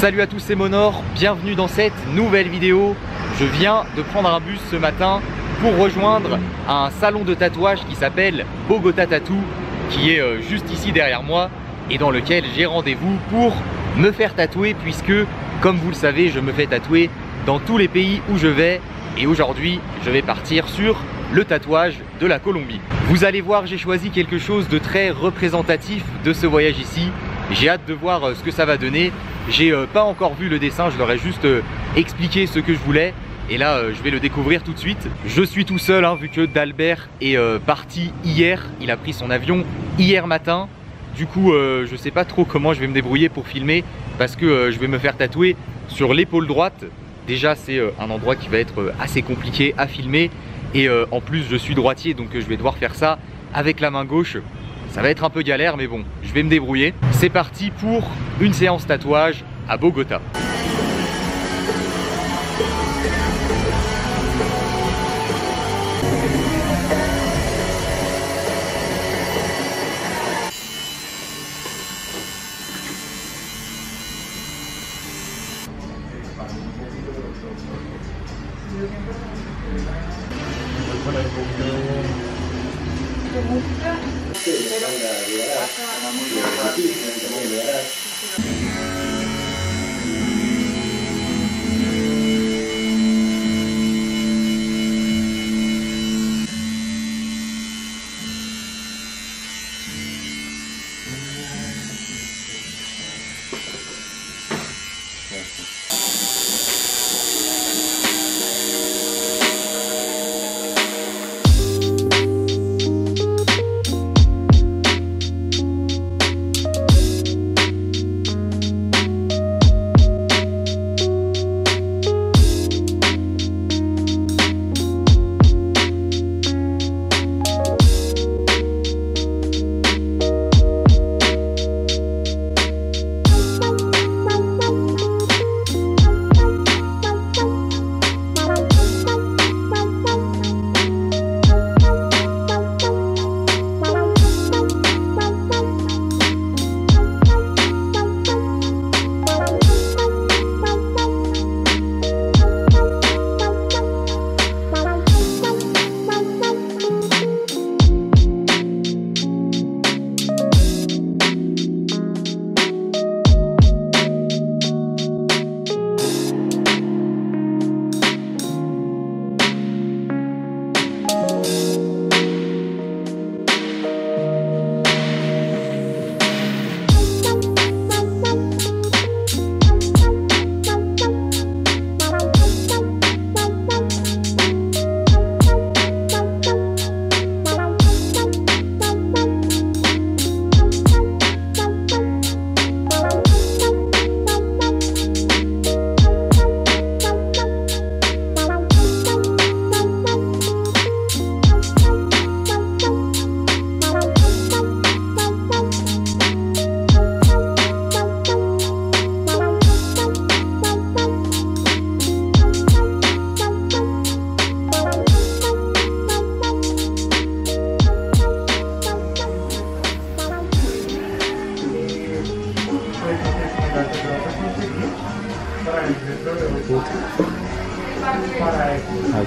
Salut à tous, c'est Monor, bienvenue dans cette nouvelle vidéo. Je viens de prendre un bus ce matin pour rejoindre un salon de tatouage qui s'appelle Bogota Tattoo, qui est juste ici derrière moi et dans lequel j'ai rendez-vous pour me faire tatouer puisque, comme vous le savez, je me fais tatouer dans tous les pays où je vais et aujourd'hui, je vais partir sur le tatouage de la Colombie. Vous allez voir, j'ai choisi quelque chose de très représentatif de ce voyage ici. J'ai hâte de voir ce que ça va donner. J'ai pas encore vu le dessin, je leur ai juste expliqué ce que je voulais. Et là, je vais le découvrir tout de suite. Je suis tout seul, vu que d'Albert est parti hier. Il a pris son avion hier matin. Du coup, je sais pas trop comment je vais me débrouiller pour filmer parce que je vais me faire tatouer sur l'épaule droite. Déjà, c'est un endroit qui va être assez compliqué à filmer. Et en plus, je suis droitier, donc je vais devoir faire ça avec la main gauche. Ça va être un peu galère, mais bon, je vais me débrouiller. C'est parti pour une séance tatouage à Bogota.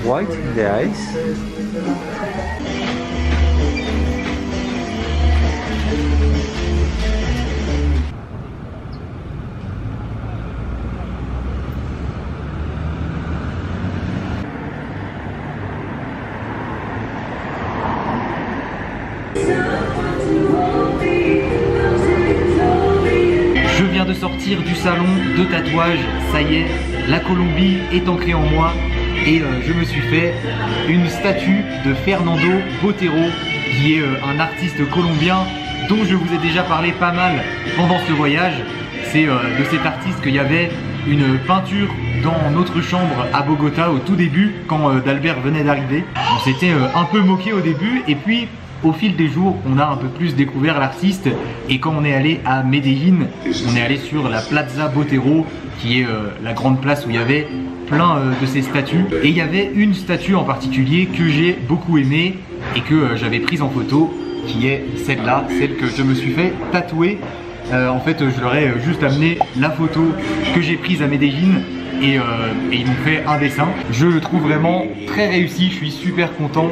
White in the eyes. Je viens de sortir du salon de tatouage, ça y est, la Colombie est ancrée en moi. Et je me suis fait une statue de Fernando Botero, qui est un artiste colombien dont je vous ai déjà parlé pas mal pendant ce voyage. C'est de cet artiste qu'il y avait une peinture dans notre chambre à Bogota au tout début, quand d'Albert venait d'arriver. On s'était un peu moqué au début et puis au fil des jours, on a un peu plus découvert l'artiste et quand on est allé à Medellín, on est allé sur la Plaza Botero, qui est la grande place où il y avait plein de ces statues. Et il y avait une statue en particulier que j'ai beaucoup aimée et que j'avais prise en photo, qui est celle-là, celle que je me suis fait tatouer En fait, je leur ai juste amené la photo que j'ai prise à Medellín et ils m'ont fait un dessin. Je le trouve vraiment très réussi, je suis super content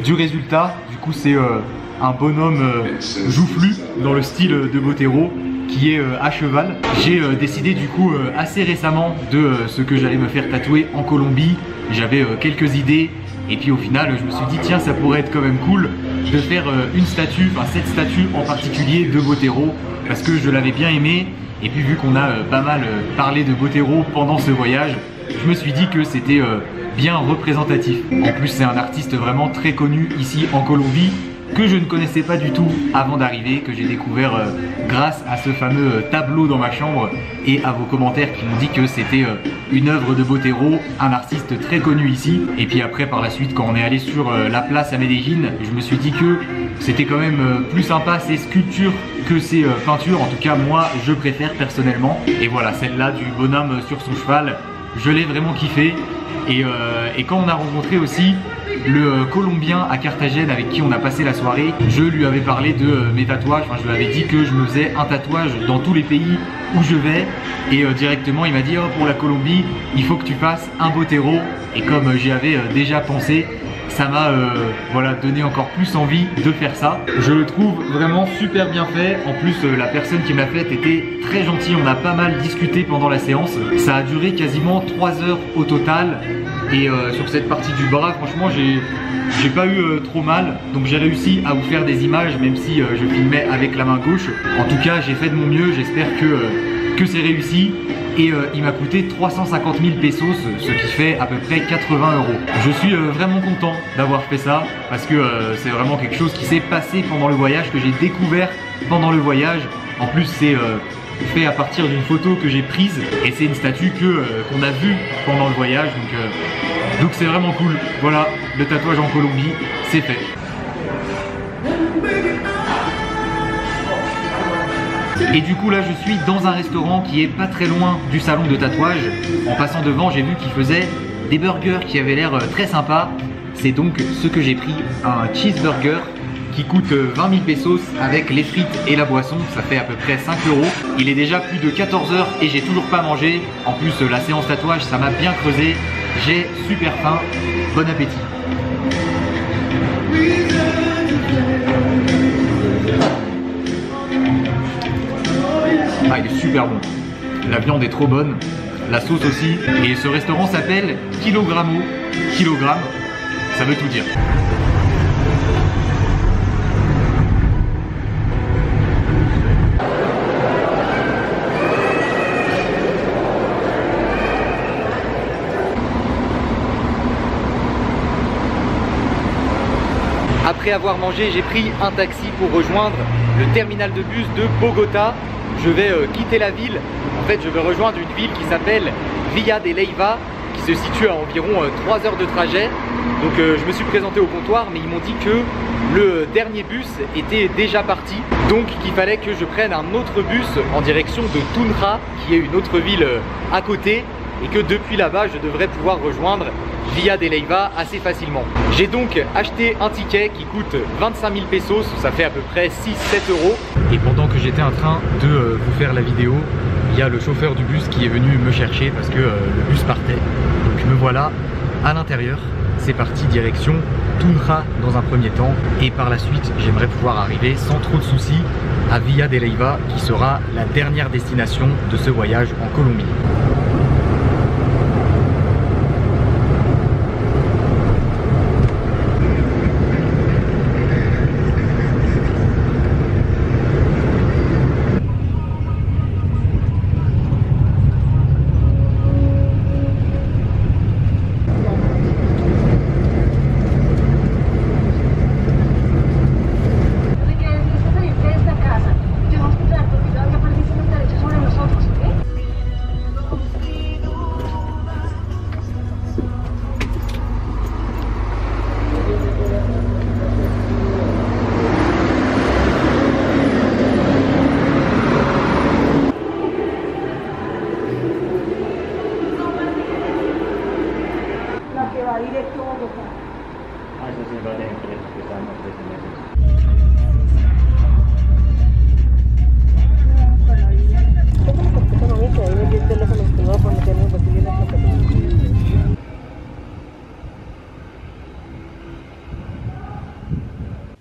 du résultat. Du coup, c'est un bonhomme joufflu dans le style de Botero qui est à cheval. J'ai décidé du coup assez récemment de ce que j'allais me faire tatouer en Colombie. J'avais quelques idées et puis au final je me suis dit tiens, ça pourrait être quand même cool de faire une statue, enfin cette statue en particulier de Botero parce que je l'avais bien aimé et puis vu qu'on a pas mal parlé de Botero pendant ce voyage, je me suis dit que c'était bien représentatif. En plus c'est un artiste vraiment très connu ici en Colombie que je ne connaissais pas du tout avant d'arriver, que j'ai découvert grâce à ce fameux tableau dans ma chambre et à vos commentaires qui m'ont dit que c'était une œuvre de Botero, un artiste très connu ici. Et puis après par la suite quand on est allé sur la place à Medellín, je me suis dit que c'était quand même plus sympa ces sculptures que ces peintures, en tout cas moi je préfère personnellement. Et voilà, celle-là du bonhomme sur son cheval, je l'ai vraiment kiffé. Et quand on a rencontré aussi le Colombien à Carthagène avec qui on a passé la soirée, je lui avais parlé de mes tatouages, enfin, je lui avais dit que je me faisais un tatouage dans tous les pays où je vais et directement il m'a dit oh, pour la Colombie il faut que tu fasses un Botero et comme j'y avais déjà pensé, ça m'a voilà, donné encore plus envie de faire ça. Je le trouve vraiment super bien fait. En plus la personne qui m'a fait était très gentille, on a pas mal discuté pendant la séance. Ça a duré quasiment 3 heures au total. Et sur cette partie du bras, franchement, j'ai pas eu trop mal. Donc j'ai réussi à vous faire des images, même si je filmais avec la main gauche. En tout cas, j'ai fait de mon mieux. J'espère que c'est réussi. Et il m'a coûté 350 000 pesos, ce qui fait à peu près 80 €. Je suis vraiment content d'avoir fait ça parce que c'est vraiment quelque chose qui s'est passé pendant le voyage, que j'ai découvert pendant le voyage. En plus, c'est fait à partir d'une photo que j'ai prise et c'est une statue qu'on a vue pendant le voyage, donc c'est vraiment cool. Voilà, le tatouage en Colombie, c'est fait. Et du coup là je suis dans un restaurant qui est pas très loin du salon de tatouage. En passant devant j'ai vu qu'il faisait des burgers qui avaient l'air très sympas. C'est donc ce que j'ai pris, un cheeseburger qui coûte 20 000 pesos avec les frites et la boisson, ça fait à peu près 5 €. Il est déjà plus de 14 h et j'ai toujours pas mangé. En plus la séance tatouage ça m'a bien creusé. J'ai super faim, bon appétit. Ah, il est super bon, la viande est trop bonne, la sauce aussi. Et ce restaurant s'appelle Kilogramo, kilogramme, ça veut tout dire. Après avoir mangé, j'ai pris un taxi pour rejoindre le terminal de bus de Bogota. Je vais quitter la ville. En fait, je vais rejoindre une ville qui s'appelle Villa de Leyva, qui se situe à environ 3 heures de trajet. Donc je me suis présenté au comptoir, mais ils m'ont dit que le dernier bus était déjà parti. Donc qu'il fallait que je prenne un autre bus en direction de Tunja, qui est une autre ville à côté. Et que depuis là-bas, je devrais pouvoir rejoindre Villa de Leyva assez facilement. J'ai donc acheté un ticket qui coûte 25 000 pesos, ça fait à peu près 6-7 €. Et pendant que j'étais en train de vous faire la vidéo, il y a le chauffeur du bus qui est venu me chercher parce que le bus partait. Donc me voilà à l'intérieur. C'est parti direction Tunja dans un premier temps. Et par la suite, j'aimerais pouvoir arriver sans trop de soucis à Villa de Leyva, qui sera la dernière destination de ce voyage en Colombie.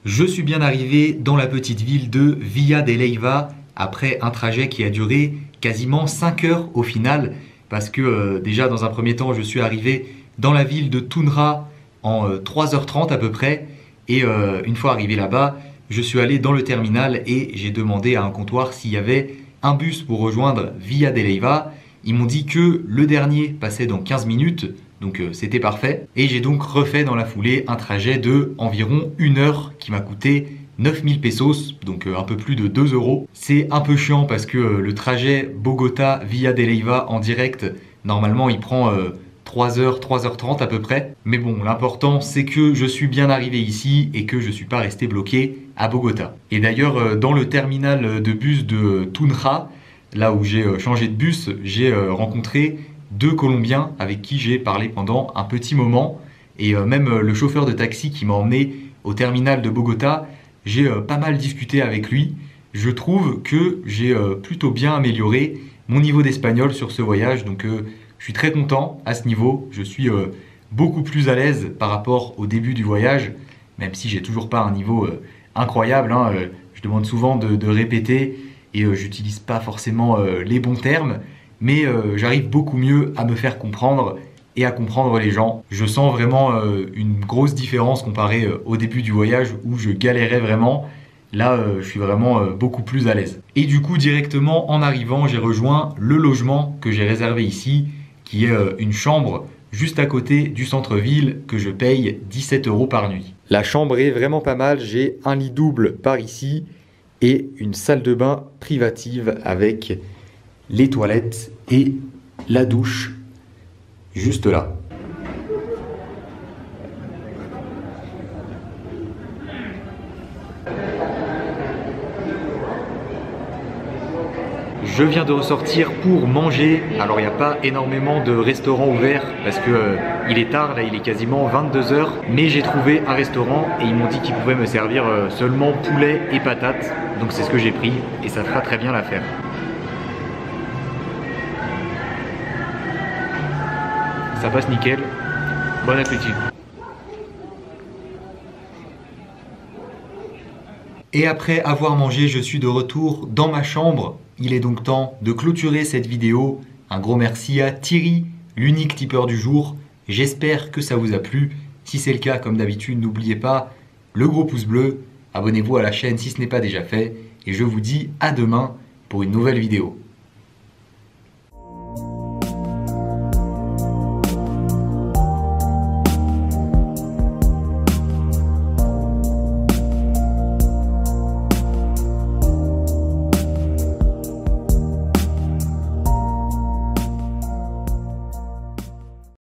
Je suis bien arrivé dans la petite ville de Villa de Leyva après un trajet qui a duré quasiment 5 heures au final parce que déjà dans un premier temps je suis arrivé dans la ville de Tundra en 3h30 à peu près et une fois arrivé là-bas je suis allé dans le terminal et j'ai demandé à un comptoir s'il y avait un bus pour rejoindre Villa de Leyva. Ils m'ont dit que le dernier passait dans 15 minutes, donc c'était parfait. Et j'ai donc refait dans la foulée un trajet de environ 1 heure qui m'a coûté 9000 pesos, donc un peu plus de 2 euros. C'est un peu chiant parce que le trajet Bogota-Villa de Leyva en direct, normalement il prend 3h, 3h30 à peu près. Mais bon, l'important c'est que je suis bien arrivé ici et que je ne suis pas resté bloqué à Bogota. Et d'ailleurs, dans le terminal de bus de Tundra, là où j'ai changé de bus, j'ai rencontré 2 Colombiens avec qui j'ai parlé pendant un petit moment. Et même le chauffeur de taxi qui m'a emmené au terminal de Bogota, j'ai pas mal discuté avec lui. Je trouve que j'ai plutôt bien amélioré mon niveau d'espagnol sur ce voyage. Donc je suis très content à ce niveau. Je suis beaucoup plus à l'aise par rapport au début du voyage, même si j'ai toujours pas un niveau incroyable. Je demande souvent de répéter et j'utilise pas forcément les bons termes, mais j'arrive beaucoup mieux à me faire comprendre et à comprendre les gens. Je sens vraiment une grosse différence comparé au début du voyage où je galérais vraiment. Là, je suis vraiment beaucoup plus à l'aise. Et du coup, directement en arrivant, j'ai rejoint le logement que j'ai réservé ici, qui est une chambre juste à côté du centre-ville que je paye 17 euros par nuit. La chambre est vraiment pas mal, j'ai un lit double par ici et une salle de bain privative avec les toilettes et la douche juste là. Je viens de ressortir pour manger. Alors il n'y a pas énormément de restaurants ouverts parce que il est tard, là il est quasiment 22 h. Mais j'ai trouvé un restaurant et ils m'ont dit qu'ils pouvaient me servir seulement poulet et patates. Donc c'est ce que j'ai pris et ça fera très bien l'affaire. Ça passe nickel. Bon appétit. Et après avoir mangé, je suis de retour dans ma chambre. Il est donc temps de clôturer cette vidéo. Un gros merci à Thierry, l'unique tipeur du jour. J'espère que ça vous a plu. Si c'est le cas, comme d'habitude, n'oubliez pas le gros pouce bleu. Abonnez-vous à la chaîne si ce n'est pas déjà fait. Et je vous dis à demain pour une nouvelle vidéo.